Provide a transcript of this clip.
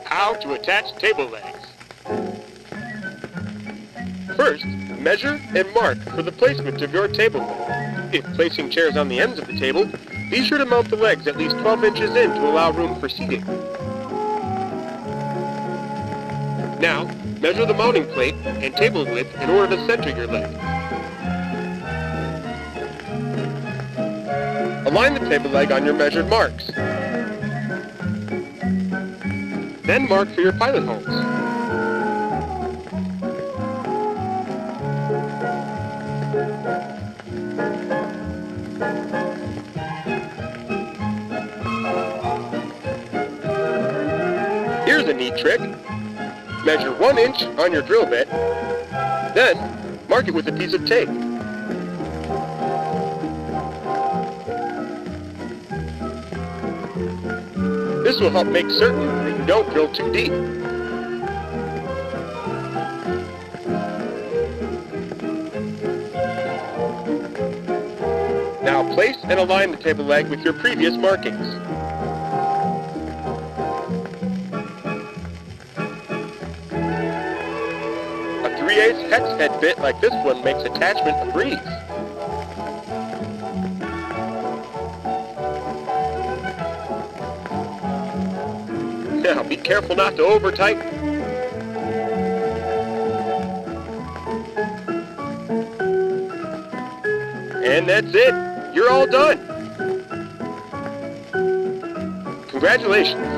How to attach table legs. First, measure and mark for the placement of your table leg. If placing chairs on the ends of the table, be sure to mount the legs at least 12 inches in to allow room for seating. Now, measure the mounting plate and table width in order to center your leg. Align the table leg on your measured marks. Then mark for your pilot holes. Here's a neat trick. Measure 1 inch on your drill bit, then mark it with a piece of tape. This will help make certain that you don't drill too deep. Now place and align the table leg with your previous markings. A 3/8 hex head bit like this one makes attachment a breeze. Now be careful not to over-tighten. And that's it. You're all done. Congratulations.